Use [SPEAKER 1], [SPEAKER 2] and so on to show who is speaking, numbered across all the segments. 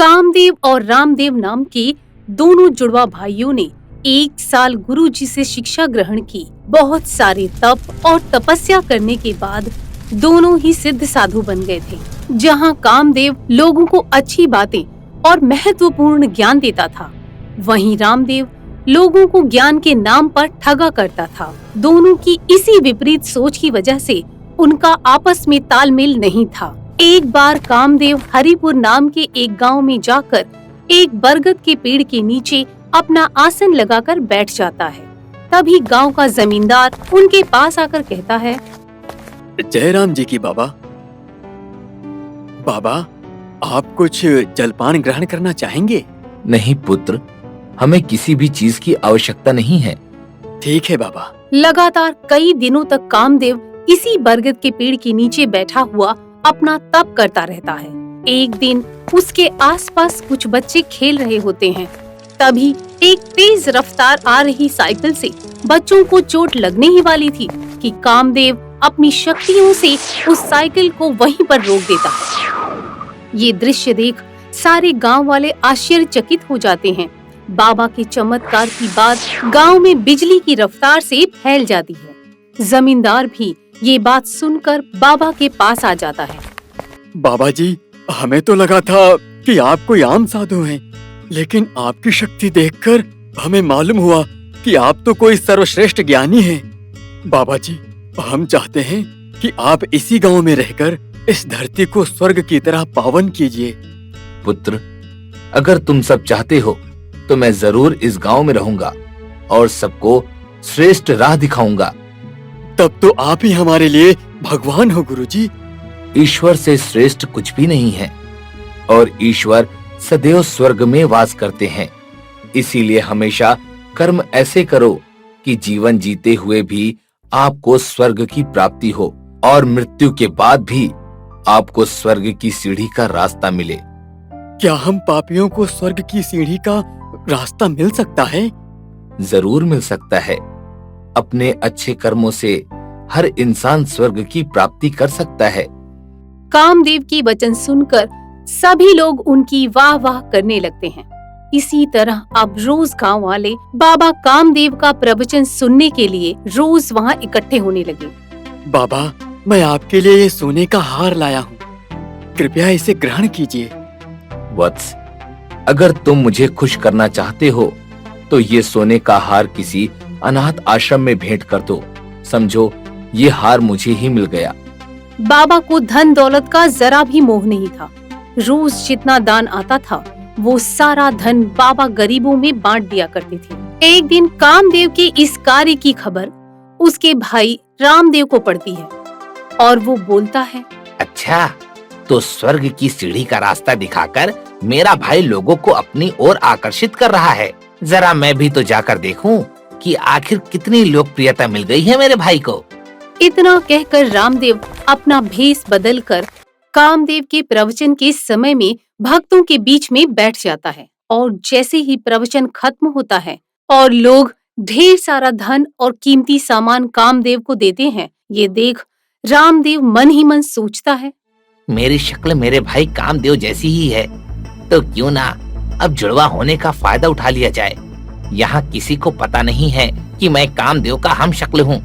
[SPEAKER 1] कामदेव और रामदेव नाम के दोनों जुड़वा भाइयों ने 1 साल गुरुजी से शिक्षा ग्रहण की। बहुत सारे तप और तपस्या करने के बाद दोनों ही सिद्ध साधु बन गए थे। जहाँ कामदेव लोगों को अच्छी बातें और महत्वपूर्ण ज्ञान देता था, वहीं रामदेव लोगों को ज्ञान के नाम पर ठगा करता था। दोनों की इसी विपरीत सोच की वजह से उनका आपस में तालमेल नहीं था। एक बार कामदेव हरिपुर नाम के एक गांव में जाकर एक बरगद के पेड़ के नीचे अपना आसन लगाकर बैठ जाता है। तभी गांव का जमींदार उनके पास आकर कहता है,
[SPEAKER 2] जय राम जी की बाबा। बाबा, आप कुछ जलपान ग्रहण करना चाहेंगे?
[SPEAKER 3] नहीं पुत्र, हमें किसी भी चीज की आवश्यकता नहीं है।
[SPEAKER 2] ठीक है बाबा।
[SPEAKER 1] लगातार कई दिनों तक कामदेव इसी बरगद के पेड़ के नीचे बैठा हुआ अपना तप करता रहता है। एक दिन उसके आसपास कुछ बच्चे खेल रहे होते हैं। तभी एक तेज रफ्तार आ रही साइकिल से बच्चों को चोट लगने ही वाली थी कि कामदेव अपनी शक्तियों से उस साइकिल को वहीं पर रोक देता है। ये दृश्य देख सारे गांव वाले आश्चर्यचकित हो जाते हैं। बाबा के चमत्कार की बात गांव में बिजली की रफ्तार से फैल जाती है। जमींदार भी ये बात सुनकर बाबा के पास आ जाता है।
[SPEAKER 2] बाबा जी, हमें तो लगा था कि आप कोई आम साधु हैं, लेकिन आपकी शक्ति देखकर हमें मालूम हुआ कि आप तो कोई सर्वश्रेष्ठ ज्ञानी हैं। बाबा जी, हम चाहते हैं कि आप इसी गांव में रहकर इस धरती को स्वर्ग की तरह पावन कीजिए।
[SPEAKER 3] पुत्र, अगर तुम सब चाहते हो तो मैं जरूर इस गांव में रहूंगा और सबको श्रेष्ठ राह दिखाऊंगा।
[SPEAKER 2] तब तो आप ही हमारे लिए भगवान हो गुरुजी।
[SPEAKER 3] ईश्वर से श्रेष्ठ कुछ भी नहीं है और ईश्वर सदैव स्वर्ग में वास करते हैं। इसीलिए हमेशा कर्म ऐसे करो कि जीवन जीते हुए भी आपको स्वर्ग की प्राप्ति हो और मृत्यु के बाद भी आपको स्वर्ग की सीढ़ी का रास्ता मिले।
[SPEAKER 2] क्या हम पापियों को स्वर्ग की सीढ़ी का रास्ता मिल सकता है?
[SPEAKER 3] जरूर मिल सकता है। अपने अच्छे कर्मों से हर इंसान स्वर्ग की प्राप्ति कर सकता है।
[SPEAKER 1] कामदेव की वचन सुनकर सभी लोग उनकी वाह वाह करने लगते हैं। इसी तरह अब रोज गांव वाले बाबा कामदेव का प्रवचन सुनने के लिए रोज वहां इकट्ठे होने लगे।
[SPEAKER 2] बाबा, मैं आपके लिए ये सोने का हार लाया हूँ, कृपया इसे ग्रहण कीजिए।
[SPEAKER 3] वत्स, अगर तुम मुझे खुश करना चाहते हो तो ये सोने का हार किसी अनाथ आश्रम में भेंट कर दो। समझो, ये हार मुझे ही मिल गया।
[SPEAKER 1] बाबा को धन दौलत का जरा भी मोह नहीं था। रोज जितना दान आता था वो सारा धन बाबा गरीबों में बांट दिया करते थे। एक दिन कामदेव के इस कार्य की खबर उसके भाई रामदेव को पड़ती है और वो बोलता है,
[SPEAKER 4] अच्छा, तो स्वर्ग की सीढ़ी का रास्ता दिखाकर मेरा भाई लोगों को अपनी ओर आकर्षित कर रहा है। जरा मैं भी तो जाकर देखूं कि आखिर कितनी लोकप्रियता मिल गई है मेरे भाई को।
[SPEAKER 1] इतना कहकर रामदेव अपना भेष बदलकर कामदेव के प्रवचन के समय में भक्तों के बीच में बैठ जाता है। और जैसे ही प्रवचन खत्म होता है और लोग ढेर सारा धन और कीमती सामान कामदेव को देते हैं, ये देख रामदेव मन ही मन सोचता है,
[SPEAKER 4] मेरी शक्ल मेरे भाई कामदेव जैसी ही है, तो क्यों ना अब जुड़वा होने का फायदा उठा लिया जाए। यहाँ किसी को पता नहीं है कि मैं कामदेव का हम शक्ल हूँ।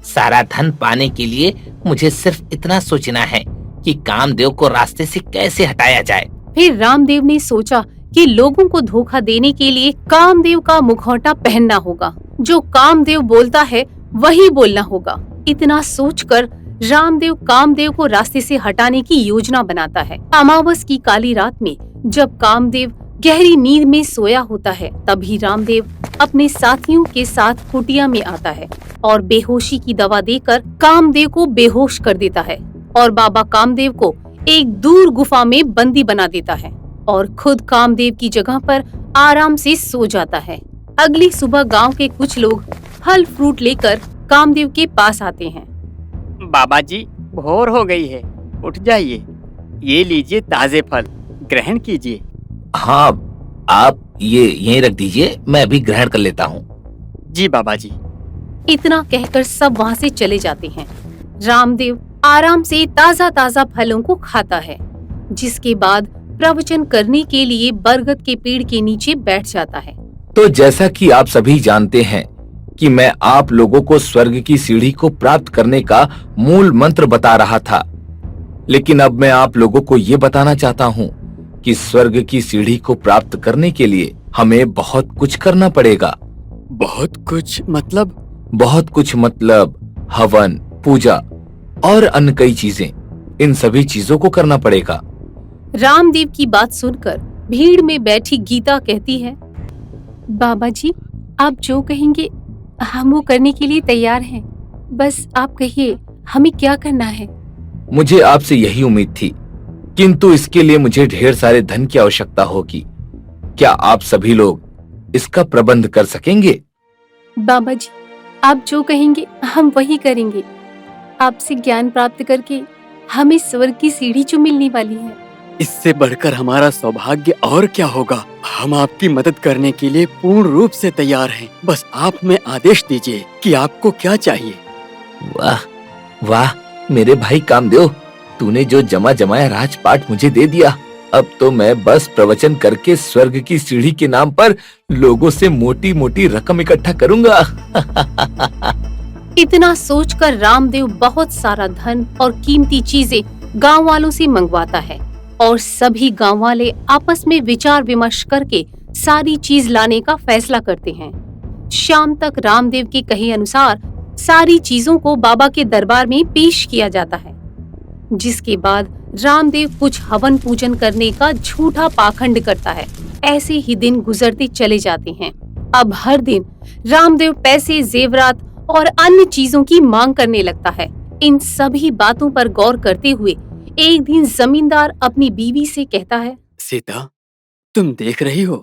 [SPEAKER 4] सारा धन पाने के लिए मुझे सिर्फ इतना सोचना है कि कामदेव को रास्ते से कैसे हटाया जाए।
[SPEAKER 1] फिर रामदेव ने सोचा कि लोगों को धोखा देने के लिए कामदेव का मुखौटा पहनना होगा। जो कामदेव बोलता है वही बोलना होगा। इतना सोचकर रामदेव कामदेव को रास्ते से हटाने की योजना बनाता है। अमावस की काली रात में जब कामदेव गहरी नींद में सोया होता है, तभी रामदेव अपने साथियों के साथ कुटिया में आता है और बेहोशी की दवा देकर कामदेव को बेहोश कर देता है और बाबा कामदेव को एक दूर गुफा में बंदी बना देता है और खुद कामदेव की जगह पर आराम से सो जाता है। अगली सुबह गांव के कुछ लोग फल फ्रूट लेकर कामदेव के पास आते हैं।
[SPEAKER 2] बाबा जी, भोर हो गई है, उठ जाइए। ये लीजिए ताजे फल, ग्रहण कीजिए।
[SPEAKER 4] हाँ, आप ये यहीं रख दीजिए, मैं अभी ग्रहण कर लेता हूँ।
[SPEAKER 2] जी बाबा जी।
[SPEAKER 1] इतना कहकर सब वहाँ से चले जाते हैं। रामदेव आराम से ताजा ताजा फलों को खाता है, जिसके बाद प्रवचन करने के लिए बरगद के पेड़ के नीचे बैठ जाता है।
[SPEAKER 3] तो जैसा कि आप सभी जानते हैं कि मैं आप लोगों को स्वर्ग की सीढ़ी को प्राप्त करने का मूल मंत्र बता रहा था, लेकिन अब मैं आप लोगों को ये बताना चाहता हूँ कि स्वर्ग की सीढ़ी को प्राप्त करने के लिए हमें बहुत कुछ करना पड़ेगा।
[SPEAKER 2] बहुत कुछ मतलब?
[SPEAKER 3] बहुत कुछ मतलब हवन, पूजा और अन्य कई चीजें। इन सभी चीजों को करना पड़ेगा।
[SPEAKER 1] रामदेव की बात सुनकर भीड़ में बैठी गीता कहती है, बाबा जी, आप जो कहेंगे हम वो करने के लिए तैयार हैं। बस आप कहिए हमें क्या करना है।
[SPEAKER 3] मुझे आपसे यही उम्मीद थी, किंतु इसके लिए मुझे ढेर सारे धन की आवश्यकता होगी। क्या आप सभी लोग इसका प्रबंध कर सकेंगे?
[SPEAKER 1] बाबा जी, आप जो कहेंगे हम वही करेंगे। आपसे ज्ञान प्राप्त करके हमें स्वर्ग की सीढ़ी जो मिलने वाली है।
[SPEAKER 2] इससे बढ़कर हमारा सौभाग्य और क्या होगा। हम आपकी मदद करने के लिए पूर्ण रूप से तैयार हैं। बस आप हमें आदेश दीजिए कि आपको क्या चाहिए।
[SPEAKER 3] वाह वाह मेरे भाई कामदेव, तूने जो जमा जमाया राजपाट मुझे दे दिया। अब तो मैं बस प्रवचन करके स्वर्ग की सीढ़ी के नाम पर लोगों से मोटी मोटी रकम इकट्ठा करूंगा।
[SPEAKER 1] इतना सोचकर रामदेव बहुत सारा धन और कीमती चीजें गांव वालों से मंगवाता है और सभी गांव वाले आपस में विचार विमर्श करके सारी चीज लाने का फैसला करते हैं। शाम तक रामदेव के कहे अनुसार सारी चीजों को बाबा के दरबार में पेश किया जाता है, जिसके बाद रामदेव कुछ हवन पूजन करने का झूठा पाखंड करता है। ऐसे ही दिन गुजरते चले जाते हैं। अब हर दिन रामदेव पैसे, जेवरात और अन्य चीजों की मांग करने लगता है। इन सभी बातों पर गौर करते हुए एक दिन जमींदार अपनी बीवी से कहता है,
[SPEAKER 2] सीता, तुम देख रही हो,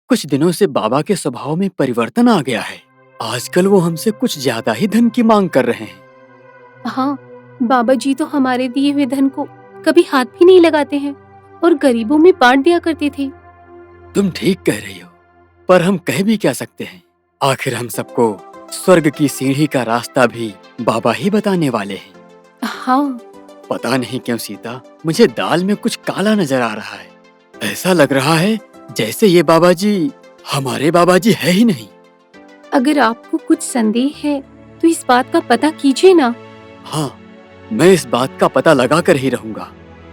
[SPEAKER 2] कुछ दिनों से बाबा के स्वभाव में परिवर्तन आ गया है। आजकल वो हमसे कुछ ज्यादा ही धन की मांग कर रहे हैं।
[SPEAKER 1] हाँ, बाबा जी तो हमारे दिए हुए धन को कभी हाथ भी नहीं लगाते हैं और गरीबों में बांट दिया करते थे।
[SPEAKER 2] तुम ठीक कह रही हो, पर हम कह भी क्या सकते हैं। आखिर हम सबको स्वर्ग की सीढ़ी का रास्ता भी बाबा ही बताने वाले हैं।
[SPEAKER 1] हाँ,
[SPEAKER 2] पता नहीं क्यों सीता, मुझे दाल में कुछ काला नजर आ रहा है। ऐसा लग रहा है जैसे ये बाबा जी हमारे बाबा जी है ही नहीं।
[SPEAKER 1] अगर आपको कुछ संदेह है तो इस बात का पता कीजिए ना।
[SPEAKER 2] हाँ, मैं इस बात का पता लगा कर ही रहूंगा।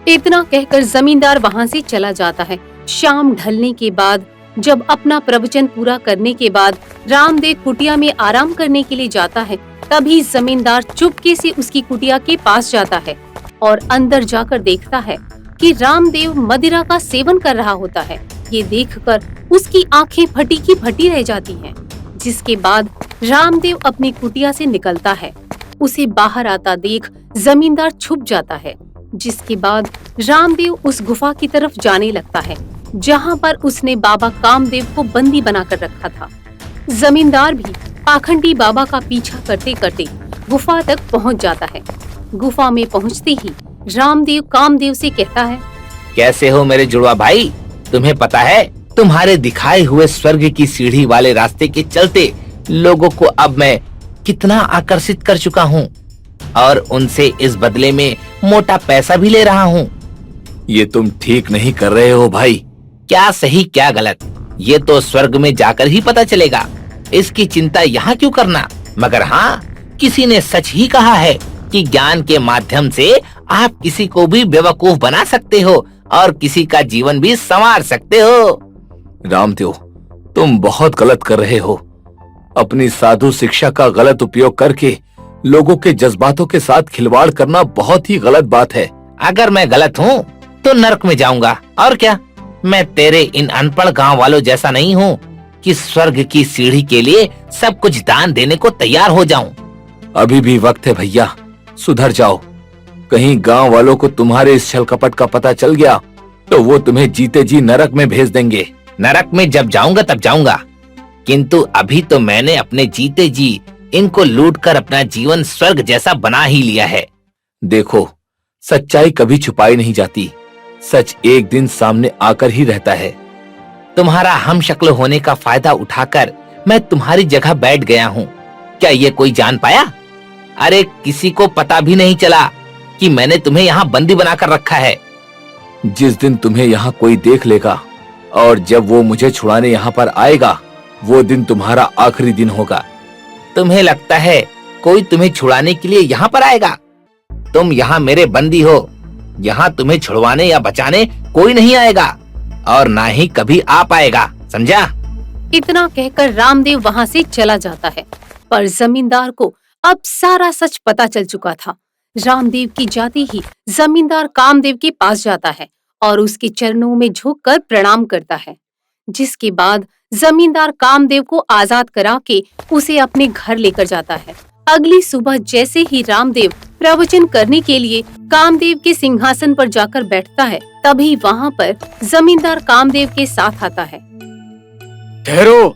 [SPEAKER 1] इतना कहकर जमींदार वहाँ से चला जाता है। शाम ढलने के बाद जब अपना प्रवचन पूरा करने के बाद रामदेव कुटिया में आराम करने के लिए जाता है, तभी जमींदार चुपके से उसकी कुटिया के पास जाता है और अंदर जाकर देखता है कि रामदेव मदिरा का सेवन कर रहा होता है। ये देखकर उसकी आंखें फटी की फटी रह जाती हैं। जिसके बाद रामदेव अपनी कुटिया से निकलता है। उसे बाहर आता देख जमींदार छुप जाता है। जिसके बाद रामदेव उस गुफा की तरफ जाने लगता है जहाँ पर उसने बाबा कामदेव को बंदी बनाकर रखा था। जमींदार भी पाखंडी बाबा का पीछा करते करते गुफा तक पहुँच जाता है। गुफा में पहुँचते ही रामदेव कामदेव से कहता है,
[SPEAKER 4] कैसे हो मेरे जुड़वा भाई? तुम्हें पता है, तुम्हारे दिखाए हुए स्वर्ग की सीढ़ी वाले रास्ते के चलते लोगों को अब मैं कितना आकर्षित कर चुका हूँ और उनसे इस बदले में मोटा पैसा भी ले रहा हूँ।
[SPEAKER 3] ये तुम ठीक नहीं कर रहे हो भाई।
[SPEAKER 4] क्या सही क्या गलत, ये तो स्वर्ग में जाकर ही पता चलेगा। इसकी चिंता यहाँ क्यों करना? मगर हाँ, किसी ने सच ही कहा है कि ज्ञान के माध्यम से आप किसी को भी बेवकूफ बना सकते हो और किसी का जीवन भी संवार सकते हो।
[SPEAKER 3] रामदेव, तुम बहुत गलत कर रहे हो। अपनी साधु शिक्षा का गलत उपयोग करके लोगों के जज्बातों के साथ खिलवाड़ करना बहुत ही गलत बात है।
[SPEAKER 4] अगर मैं गलत हूँ तो नरक में जाऊंगा, और क्या। मैं तेरे इन अनपढ़ गांव वालों जैसा नहीं हूँ कि स्वर्ग की सीढ़ी के लिए सब कुछ दान देने को तैयार हो जाऊं।
[SPEAKER 3] अभी भी वक्त है भैया, सुधर जाओ। कहीं गांव वालों को तुम्हारे इस छल कपट का पता चल गया तो वो तुम्हें जीते जी नरक में भेज देंगे।
[SPEAKER 4] नरक में जब जाऊंगा तब जाऊंगा, किंतु अभी तो मैंने अपने जीते जी इनको लूटकर अपना जीवन स्वर्ग जैसा बना ही लिया है।
[SPEAKER 3] देखो, सच्चाई कभी छुपाई नहीं जाती। सच एक दिन सामने आकर ही रहता है।
[SPEAKER 4] तुम्हारा हम शक्ल होने का फायदा उठाकर मैं तुम्हारी जगह बैठ गया हूँ। क्या ये कोई जान पाया? अरे किसी को पता भी नहीं चला कि मैंने तुम्हें यहाँ बंदी बनाकर रखा है।
[SPEAKER 3] जिस दिन तुम्हें यहाँ कोई देख लेगा और जब वो मुझे छुड़ाने यहाँ पर आएगा, वो दिन तुम्हारा आखिरी दिन होगा।
[SPEAKER 4] तुम्हें लगता है कोई तुम्हें छुड़ाने के लिए यहाँ पर आएगा? तुम यहाँ मेरे बंदी हो। यहाँ तुम्हें छुड़वाने या बचाने कोई नहीं आएगा और ना ही कभी आ पाएगा, समझा?
[SPEAKER 1] इतना कहकर रामदेव वहाँ से चला जाता है। पर जमींदार को अब सारा सच पता चल चुका था। रामदेव की जाते ही जमींदार कामदेव के पास जाता है और उसके चरणों में झुककर प्रणाम करता है, जिसके बाद जमींदार कामदेव को आजाद करा के उसे अपने घर लेकर जाता है। अगली सुबह जैसे ही रामदेव प्रवचन करने के लिए कामदेव के सिंहासन पर जाकर बैठता है, तभी वहाँ पर जमींदार कामदेव के साथ आता है।
[SPEAKER 2] ठहरो,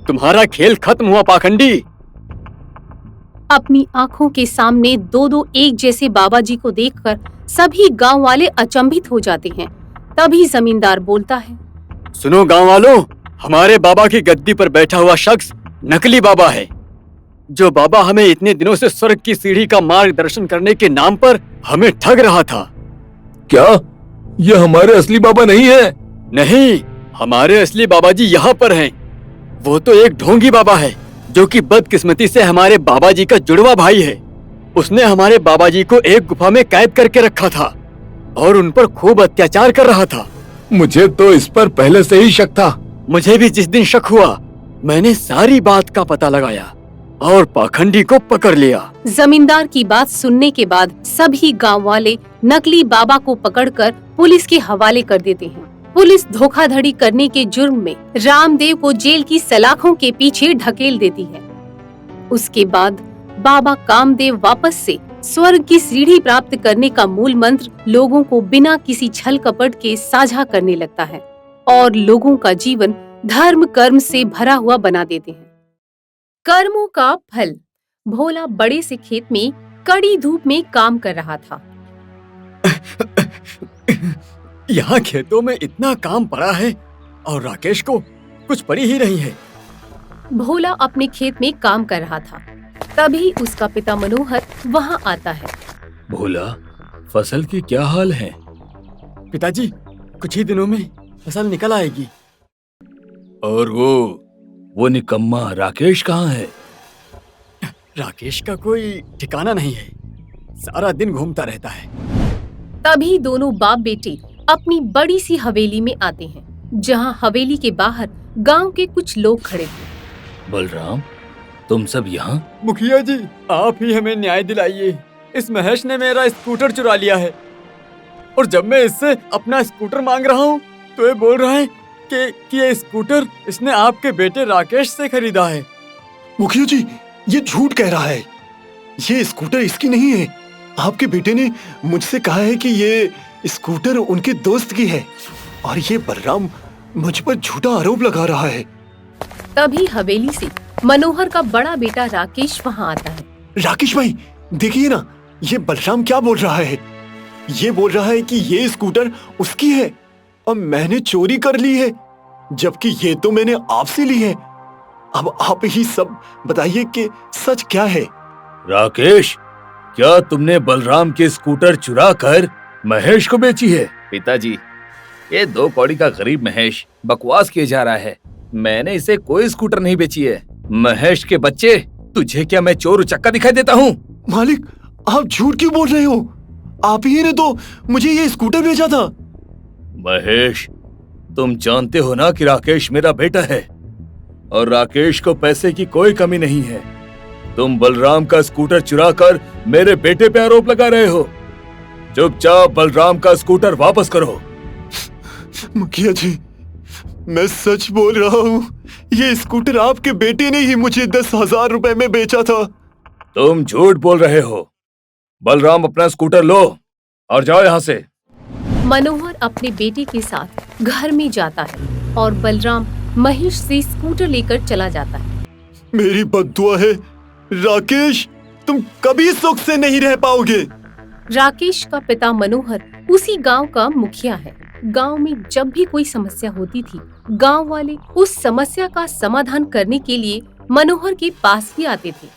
[SPEAKER 2] तुम्हारा खेल खत्म हुआ पाखंडी।
[SPEAKER 1] अपनी आंखों के सामने दो दो एक जैसे बाबा जी को देखकर सभी गांव वाले अचंभित हो जाते हैं। तभी जमींदार बोलता है,
[SPEAKER 2] सुनो गांव वालों, हमारे बाबा की गद्दी पर बैठा हुआ शख्स नकली बाबा है। जो बाबा हमें इतने दिनों से स्वर्ग की सीढ़ी का मार्गदर्शन करने के नाम पर हमें ठग रहा था।
[SPEAKER 3] क्या ये हमारे असली बाबा नहीं है?
[SPEAKER 2] नहीं, हमारे असली बाबा जी यहाँ पर हैं। वो तो एक ढोंगी बाबा है जो कि बदकिस्मती से हमारे बाबा जी का जुड़वा भाई है। उसने हमारे बाबा जी को एक गुफा में कैद करके रखा था और उन पर खूब अत्याचार कर रहा था।
[SPEAKER 3] मुझे तो इस पर पहले से ही शक था।
[SPEAKER 2] मुझे भी जिस दिन शक हुआ, मैंने सारी बात का पता लगाया और पाखंडी को पकड़ लिया।
[SPEAKER 1] जमींदार की बात सुनने के बाद सभी गांव वाले नकली बाबा को पकड़कर पुलिस के हवाले कर देते हैं। पुलिस धोखाधड़ी करने के जुर्म में रामदेव को जेल की सलाखों के पीछे ढकेल देती है। उसके बाद बाबा कामदेव वापस से स्वर्ग की सीढ़ी प्राप्त करने का मूल मंत्र लोगों को बिना किसी छल कपट के साझा करने लगता है और लोगों का जीवन धर्म कर्म से भरा हुआ बना देते हैं। कर्मों का फल। भोला बड़े से खेत में कड़ी धूप में काम कर रहा था।
[SPEAKER 2] यहाँ खेतों में इतना काम पड़ा है और राकेश को कुछ पड़ी ही नहीं है।
[SPEAKER 1] भोला अपने खेत में काम कर रहा था, तभी उसका पिता मनोहर वहाँ आता है।
[SPEAKER 3] भोला, फसल की क्या हाल है?
[SPEAKER 2] पिताजी, कुछ ही दिनों में फसल निकल आएगी।
[SPEAKER 3] और वो निकम्मा राकेश कहाँ है?
[SPEAKER 2] राकेश का कोई ठिकाना नहीं है, सारा दिन घूमता रहता है।
[SPEAKER 1] तभी दोनों बाप बेटे अपनी बड़ी सी हवेली में आते हैं, जहाँ हवेली के बाहर गांव के कुछ लोग खड़े थे।
[SPEAKER 3] बलराम, तुम सब यहाँ?
[SPEAKER 2] मुखिया जी, आप ही हमें न्याय दिलाइए। इस महेश ने मेरा स्कूटर चुरा लिया है और जब मैं इससे अपना स्कूटर मांग रहा हूँ तो ये बोल रहा है कि ये स्कूटर इसने आपके बेटे राकेश से खरीदा है।
[SPEAKER 5] मुखिया जी, ये झूठ कह रहा है। ये स्कूटर इसकी नहीं है। आपके बेटे ने मुझसे कहा है कि ये स्कूटर उनके दोस्त की है और ये बलराम मुझ पर झूठा आरोप लगा रहा है।
[SPEAKER 1] तभी हवेली से मनोहर का बड़ा बेटा राकेश वहाँ आता है।
[SPEAKER 5] राकेश भाई, देखिए ना, ये बलराम क्या बोल रहा है। ये बोल रहा है कि ये स्कूटर उसकी है और मैंने चोरी कर ली है, जबकि ये तो मैंने आपसे ली है। अब आप ही सब बताइए कि सच क्या है।
[SPEAKER 3] राकेश, क्या तुमने बलराम के स्कूटर चुरा कर महेश को बेची है? पिताजी, ये 2 कौड़ी का गरीब महेश बकवास किए जा रहा है। मैंने इसे कोई स्कूटर नहीं बेची है। महेश के बच्चे, तुझे क्या मैं चोर उचक्का दिखाई देता हूँ?
[SPEAKER 5] मालिक, आप झूठ क्यों बोल रहे हो? आप ही ने तो मुझे ये स्कूटर भेजा था।
[SPEAKER 3] महेश, तुम जानते हो ना कि राकेश मेरा बेटा है और राकेश को पैसे की कोई कमी नहीं है। तुम बलराम का स्कूटर चुराकर मेरे बेटे पे आरोप लगा रहे हो। चुपचाप बलराम का स्कूटर वापस करो।
[SPEAKER 5] मुखिया जी, मैं सच बोल रहा हूँ। ये स्कूटर आपके बेटे ने ही मुझे 10,000 रुपए में बेचा था।
[SPEAKER 3] तुम झूठ बोल रहे हो। बलराम, अपना स्कूटर लो और जाओ यहाँ से।
[SPEAKER 1] मनोहर अपने बेटे के साथ घर में जाता है और बलराम महेश से स्कूटर लेकर चला जाता है।
[SPEAKER 5] मेरी बद्दुआ है, राकेश, तुम कभी सुख से नहीं रह पाओगे।
[SPEAKER 1] राकेश का पिता मनोहर उसी गांव का मुखिया है। गांव में जब भी कोई समस्या होती थी, गांव वाले उस समस्या का समाधान करने के लिए मनोहर के पास ही आते थे।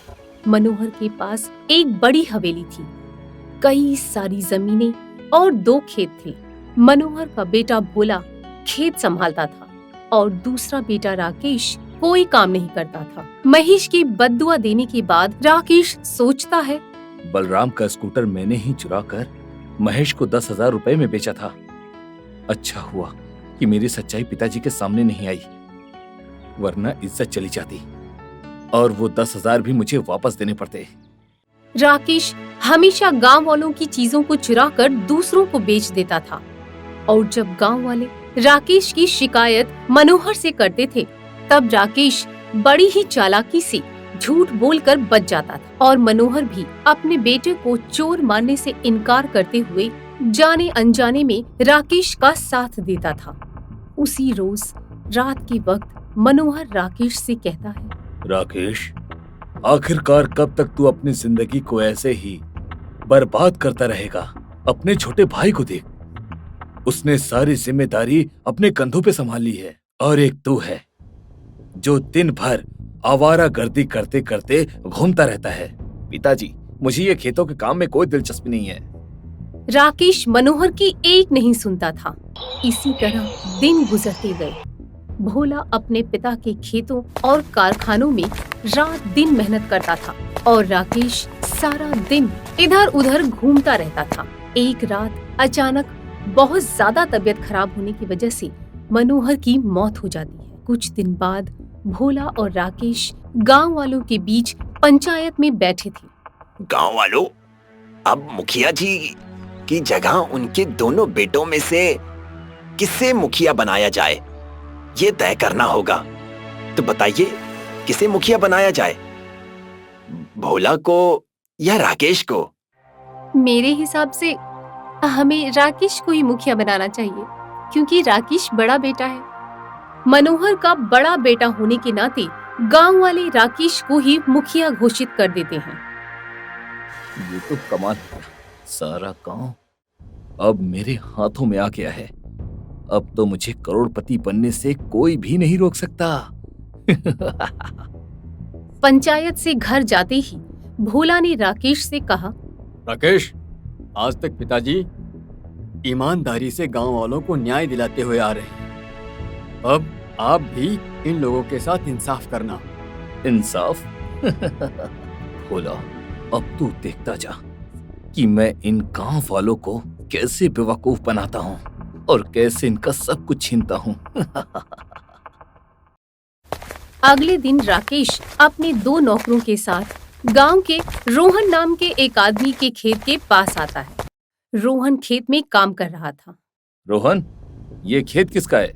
[SPEAKER 1] मनोहर के पास एक बड़ी हवेली थी, कई सारी जमीनें और 2 खेत थे। मनोहर का बेटा भोला खेत संभालता था और दूसरा बेटा राकेश कोई काम नहीं करता था। महेश की बद्दुआ देने के बाद राकेश सोचता है,
[SPEAKER 3] बलराम का स्कूटर मैंने ही चुरा कर महेश को 10,000 रुपए में बेचा था। अच्छा हुआ कि मेरी सच्चाई पिताजी के सामने नहीं आई, वरना इज्जत चली जाती और वो 10,000 भी मुझे वापस देने पड़ते।
[SPEAKER 1] राकेश हमेशा गांव वालों की चीजों को चुरा कर दूसरों को बेच देता था और जब गांव वाले राकेश की शिकायत मनोहर से करते थे, तब राकेश बड़ी ही चालाकी से झूठ बोलकर बच जाता था और मनोहर भी अपने बेटे को चोर मानने से इनकार करते हुए जाने अनजाने में राकेश का साथ देता था। उसी रोज रात के वक्त मनोहर राकेश से कहता है,
[SPEAKER 3] राकेश, आखिरकार कब तक तू अपनी जिंदगी को ऐसे ही बर्बाद करता रहेगा? अपने छोटे भाई को देख, उसने सारी जिम्मेदारी अपने कंधों पे संभाल ली है और एक तू है जो दिन भर आवारागर्दी करते करते घूमता रहता है। पिताजी, मुझे ये खेतों के काम में कोई दिलचस्पी नहीं है।
[SPEAKER 1] राकेश मनोहर की एक नहीं सुनता था। इसी तरह दिन गुजरते गए। भोला अपने पिता के खेतों और कारखानों में रात दिन मेहनत करता था और राकेश सारा दिन इधर उधर घूमता रहता था। एक रात अचानक बहुत ज्यादा तबीयत खराब होने की वजह से मनोहर की मौत हो जाती है। कुछ दिन बाद भोला और राकेश गांव वालों के बीच पंचायत में बैठे थे।
[SPEAKER 5] गांव वालों, अब मुखिया जी की जगह उनके दोनों बेटों में से किसे मुखिया बनाया जाए, ये तय करना होगा। तो बताइए, किसे मुखिया बनाया जाए, भोला को या राकेश को?
[SPEAKER 1] मेरे हिसाब से हमें राकेश को ही मुखिया बनाना चाहिए, क्योंकि राकेश बड़ा बेटा है। मनोहर का बड़ा बेटा होने के नाते गांव वाले राकेश को ही मुखिया घोषित कर देते हैं।
[SPEAKER 3] ये तो कमाल है, सारा गांव अब मेरे हाथों में आ गया है। अब तो मुझे करोड़पति बनने से कोई भी नहीं रोक सकता।
[SPEAKER 1] पंचायत से घर जाते ही भोला ने राकेश से कहा,
[SPEAKER 2] राकेश, आज तक पिताजी ईमानदारी से गांव वालों को न्याय दिलाते हुए आ रहे हैं। अब आप भी इन लोगों के साथ इंसाफ करना।
[SPEAKER 3] इंसाफ? भोला, अब तू देखता जा कि मैं इन गांव वालों को कैसे बेवकूफ बनाता हूँ और कैसे इनका सब कुछ छीनता हूँ।
[SPEAKER 1] अगले दिन राकेश अपने 2 नौकरों के साथ गांव के रोहन नाम के एक आदमी के खेत के पास आता है। रोहन खेत में काम कर रहा था।
[SPEAKER 3] रोहन, ये खेत किसका है?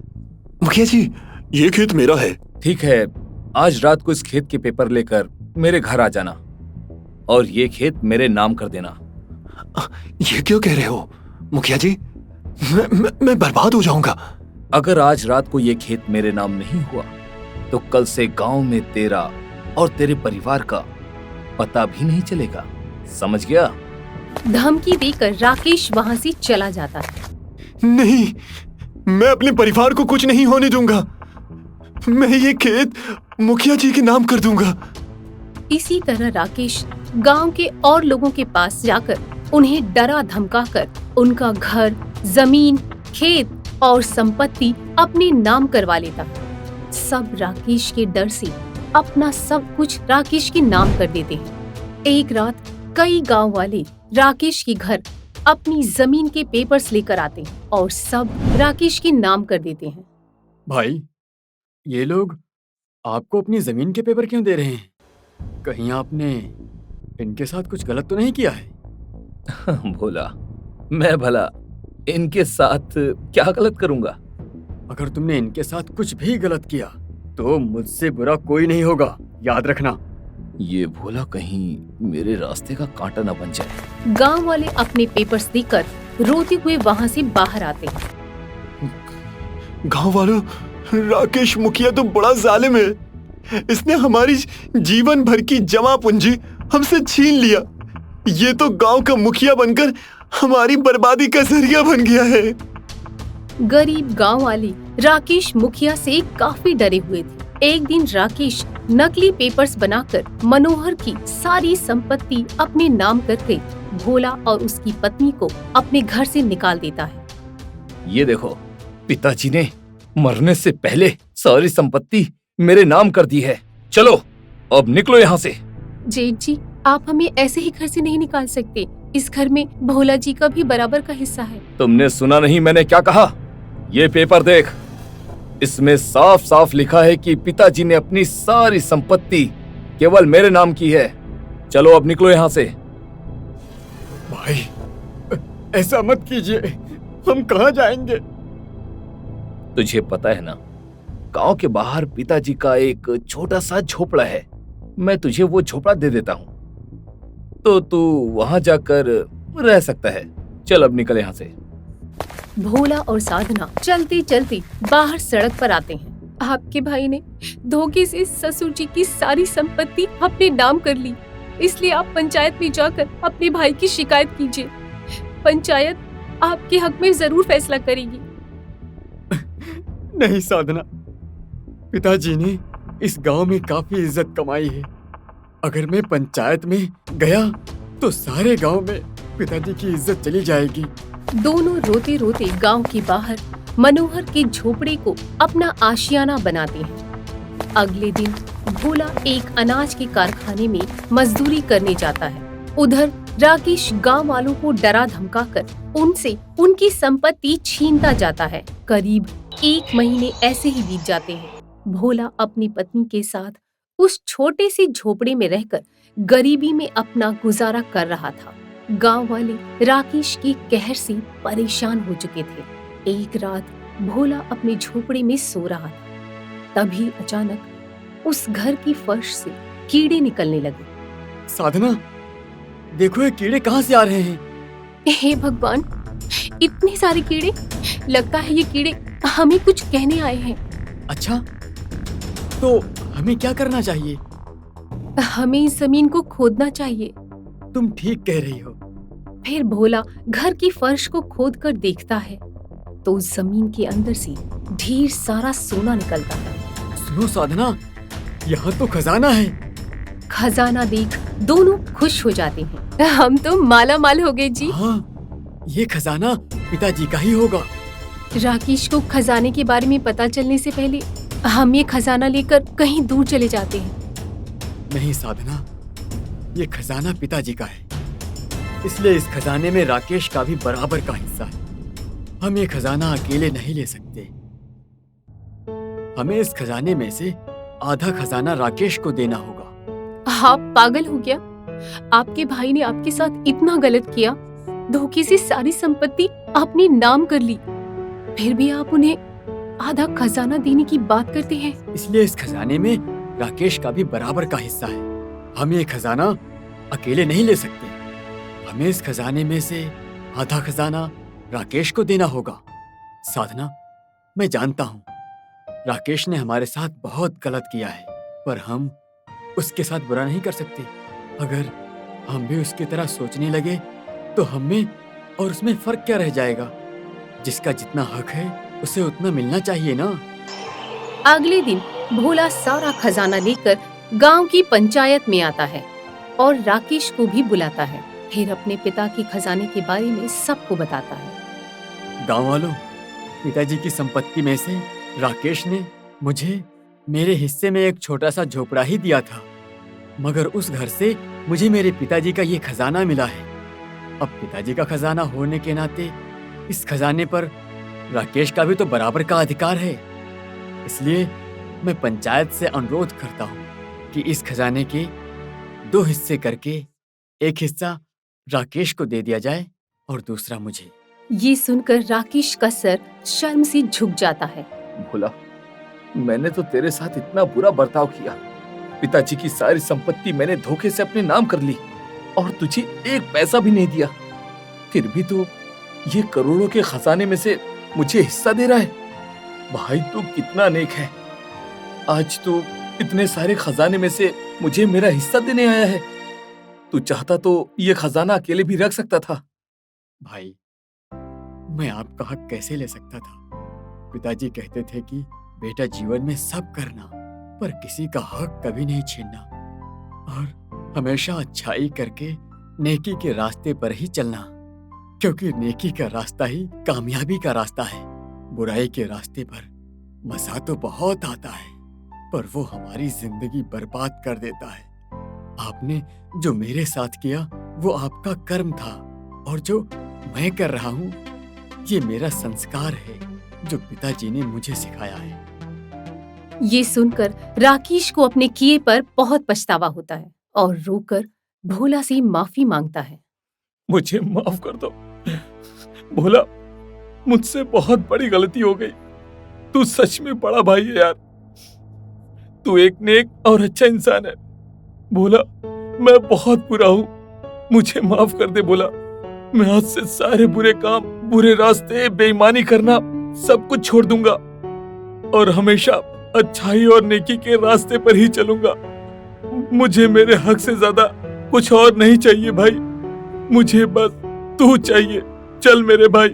[SPEAKER 5] मुखिया जी, ये खेत मेरा है।
[SPEAKER 3] ठीक है, आज रात को इस खेत के पेपर लेकर मेरे घर आ जाना और ये खेत मेरे नाम कर देना।
[SPEAKER 5] ये क्यों कह रहे हो मुखिया जी? मैं बर्बाद हो जाऊंगा।
[SPEAKER 3] अगर आज रात को ये खेत मेरे नाम नहीं हुआ तो कल से गांव में तेरा और तेरे परिवार का पता भी नहीं चलेगा, समझ गया?
[SPEAKER 1] धमकी देकर राकेश वहां से चला जाता है।
[SPEAKER 5] नहीं, मैं अपने परिवार को कुछ नहीं होने दूंगा। मैं ये खेत मुखिया जी के नाम कर दूंगा।
[SPEAKER 1] इसी तरह राकेश गांव के और लोगों के पास जाकर उन्हें डरा धमकाकर उनका घर, जमीन, खेत और संपत्ति अपने नाम करवा लेता। सब राकेश के डर से अपना सब कुछ राकेश के नाम कर देते हैं। एक रात कई गांव वाले राकेश के घर अपनी जमीन के पेपर्स लेकर आते हैं और सब राकेश के नाम कर देते हैं।
[SPEAKER 2] भाई, ये लोग आपको अपनी जमीन के पेपर क्यों दे रहे हैं? कहीं आपने इनके साथ कुछ गलत तो नहीं किया है?
[SPEAKER 3] भोला, मैं भला इनके साथ क्या गलत करूंगा?
[SPEAKER 2] अगर तुमने इनके साथ कुछ भी गलत किया तो मुझसे बुरा कोई नहीं होगा, याद रखना।
[SPEAKER 3] ये भोला कहीं मेरे रास्ते का कांटा न बन जाए।
[SPEAKER 1] गांव वाले अपने पेपर्स देकर रोते हुए वहां से बाहर आते हैं।
[SPEAKER 5] गांव वालों, राकेश मुखिया तो बड़ा जालिम है। इसने हमारी जीवन भर की जमा पूंजी हमसे छीन लिया। ये तो गांव का मुखिया बनकर हमारी बर्बादी का जरिया बन गया है।
[SPEAKER 1] गरीब गांव वाले राकेश मुखिया से काफी डरे हुए थे। एक दिन राकेश नकली पेपर्स बनाकर मनोहर की सारी संपत्ति अपने नाम करके भोला और उसकी पत्नी को अपने घर से निकाल देता है।
[SPEAKER 3] ये देखो, पिताजी ने मरने से पहले सारी संपत्ति मेरे नाम कर दी है। चलो अब निकलो यहाँ से।
[SPEAKER 1] जेठ जी, आप हमें ऐसे ही घर से नहीं निकाल सकते। इस घर में भोला जी का भी बराबर का हिस्सा है।
[SPEAKER 3] तुमने सुना नहीं मैंने क्या कहा? ये पेपर देख, इसमें साफ साफ लिखा है कि पिताजी ने अपनी सारी संपत्ति केवल मेरे नाम की है। चलो अब निकलो यहाँ से।
[SPEAKER 2] भाई, ऐसा मत कीजिए, हम कहाँ जाएंगे?
[SPEAKER 3] तुझे पता है ना, गांव के बाहर पिताजी का एक छोटा सा झोपड़ा है। मैं तुझे वो झोपड़ा दे देता हूँ, तो तू वहां जाकर रह सकता है। चल अब निकल यहाँ से।
[SPEAKER 1] भोला और साधना चलते चलते बाहर सड़क पर आते हैं। आपके भाई ने धोखे से ससुर जी की सारी संपत्ति अपने नाम कर ली, इसलिए आप पंचायत में जाकर अपने भाई की शिकायत कीजिए। पंचायत आपके हक में जरूर फैसला करेगी।
[SPEAKER 2] नहीं साधना, पिताजी ने इस गांव में काफी इज्जत कमाई है। अगर मैं पंचायत में गया तो सारे गांव में पिताजी की इज्जत चली जाएगी।
[SPEAKER 1] दोनों रोते रोते गांव के बाहर मनोहर के झोपड़े को अपना आशियाना बनाते हैं। अगले दिन भोला एक अनाज के कारखाने में मजदूरी करने जाता है। उधर राकेश गांव वालों को डरा धमकाकर उनसे उनकी संपत्ति छीनता जाता है। करीब 1 महीने ऐसे ही बीत जाते हैं। भोला अपनी पत्नी के साथ उस छोटे से झोपड़े में रहकर गरीबी में अपना गुजारा कर रहा था। गांव वाले राकेश के कहर से परेशान हो चुके थे। एक रात भोला अपने झोपड़े में सो रहा था, तभी अचानक उस घर की फर्श से कीड़े निकलने लगे।
[SPEAKER 2] साधना, देखो ये कीड़े कहाँ से आ रहे हैं?
[SPEAKER 1] हे भगवान, इतने सारे कीड़े! लगता है ये कीड़े हमें कुछ कहने आए हैं।
[SPEAKER 2] अच्छा, तो हमें क्या करना चाहिए?
[SPEAKER 1] हमें इस जमीन को खोदना चाहिए।
[SPEAKER 2] तुम ठीक कह रही हो।
[SPEAKER 1] फिर भोला घर की फर्श को खोद कर देखता है तो उस जमीन के अंदर से ढेर सारा सोना निकलता है।
[SPEAKER 2] सुनो साधना, यहाँ तो खजाना है।
[SPEAKER 1] खजाना देख दोनों खुश हो जाते हैं। हम तो माला माल हो गए जी।
[SPEAKER 2] हाँ, ये खजाना पिताजी का ही होगा।
[SPEAKER 1] राकेश को खजाने के बारे में पता चलने से पहले हम ये खजाना लेकर कहीं दूर चले जाते हैं।
[SPEAKER 2] नहीं साधना, ये खजाना पिताजी का है, इसलिए इस खजाने में राकेश का भी बराबर का हिस्सा है। हम ये खजाना अकेले नहीं ले सकते। हमें इस खजाने में से आधा खजाना राकेश को देना होगा।
[SPEAKER 1] आप पागल हो गया? आपके भाई ने आपके साथ इतना गलत किया, धोखे से सारी संपत्ति अपने नाम कर ली, फिर भी आप उन्हें आधा खजाना देने की बात करते हैं।
[SPEAKER 2] इसलिए इस खजाने में राकेश का भी बराबर का हिस्सा है। हम ये खजाना अकेले नहीं ले सकते। हमें इस खजाने में से आधा खजाना राकेश को देना होगा। साधना, मैं जानता हूँ राकेश ने हमारे साथ बहुत गलत किया है, पर हम उसके साथ बुरा नहीं कर सकते। अगर हम भी उसकी तरह सोचने लगे तो हम में और उसमें फर्क क्या रह जाएगा? जिसका जितना हक है उसे उतना मिलना चाहिए ना।
[SPEAKER 1] अगले दिन भोला सारा खजाना लेकर गांव की पंचायत में आता है और राकेश को भी बुलाता है। फिर अपने पिता के खजाने के बारे में सबको बताता है।
[SPEAKER 2] गांव वालों, पिताजी की संपत्ति में से राकेश ने मुझे मेरे हिस्से में एक छोटा सा झोपड़ा ही दिया था, मगर उस घर से मुझे मेरे पिताजी का ये खजाना मिला है। अब पिताजी का खजाना होने के नाते इस खजाने पर राकेश का भी तो बराबर का अधिकार है। इसलिए मैं पंचायत से अनुरोध करता हूँ कि इस खजाने के 2 हिस्से करके एक हिस्सा राकेश को दे दिया जाए और दूसरा मुझे।
[SPEAKER 1] ये सुनकर राकेश का सर शर्म से झुक जाता है।
[SPEAKER 3] भोला, मैंने तो तेरे साथ इतना बुरा बर्ताव किया। पिताजी की सारी संपत्ति मैंने धोखे से अपने नाम कर ली और तुझे 1 पैसा भी नहीं दिया। फिर भी तो ये करोड़ों के खजाने में से मुझे हिस्सा दे रहा है। भाई तू कितना नेक है। आज तो इतने सारे खजाने में से मुझे मेरा हिस्सा देने आया है। तू चाहता तो ये खजाना अकेले भी रख सकता था।
[SPEAKER 2] भाई, मैं आपका हक कैसे ले सकता था? पिताजी कहते थे कि बेटा जीवन में सब करना, पर किसी का हक कभी नहीं छीनना और हमेशा अच्छाई करके नेकी के रास्ते पर ही चलना। क्योंकि नेकी का रास्ता ही कामयाबी का रास्ता है। बुराई के रास्ते पर मजा तो बहुत आता है, पर वो हमारी जिंदगी बर्बाद कर देता है। आपने जो मेरे साथ किया वो आपका कर्म था, और जो मैं कर रहा हूँ ये मेरा संस्कार है जो पिताजी ने मुझे सिखाया है।
[SPEAKER 1] ये सुनकर राकेश को अपने किए पर बहुत पछतावा होता है और रोकर भोला से माफी मांगता है।
[SPEAKER 6] मुझे माफ कर दो भोला, मुझसे बहुत बड़ी गलती हो गई। तू सच में बड़ा भाई है यार। तू एक नेक और अच्छा इंसान है भोला। मैं बहुत बुरा हूँ, मुझे माफ कर दे भोला। मैं आज से सारे बुरे काम, बुरे रास्ते, बेईमानी करना सब कुछ छोड़ दूंगा और हमेशा अच्छाई और नेकी के रास्ते पर ही चलूंगा। मुझे मेरे हक से ज्यादा कुछ और नहीं चाहिए भाई, मुझे बस तू चाहिए। चल मेरे भाई,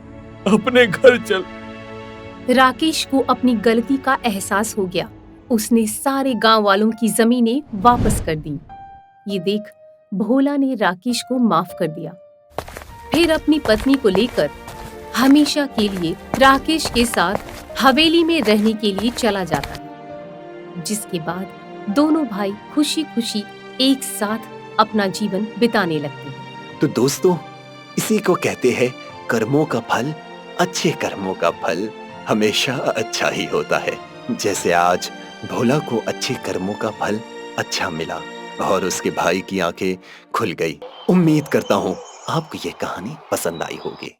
[SPEAKER 6] अपने घर चल।
[SPEAKER 1] राकेश को अपनी गलती का एहसास हो गया। उसने सारे गांव वालों की जमीनें वापस कर दी। ये देख भोला ने राकेश को माफ कर दिया। फिर अपनी पत्नी को लेकर हमेशा के लिए राकेश के साथ हवेली में रहने के लिए चला जाता है, जिसके बाद दोनों भाई खुशी खुशी एक साथ अपना जीवन बिताने लगते हैं।
[SPEAKER 5] तो दोस्तों, इसी को कहते हैं कर्मों का फल, अच्छे कर्मों का फल हमेशा अच्छा ही होता है। जैसे आज भोला को अच्छे कर्मों का फल अच्छा मिला और उसके भाई की आंखें खुल गई। उम्मीद करता हूँ आपको ये कहानी पसंद आई होगी।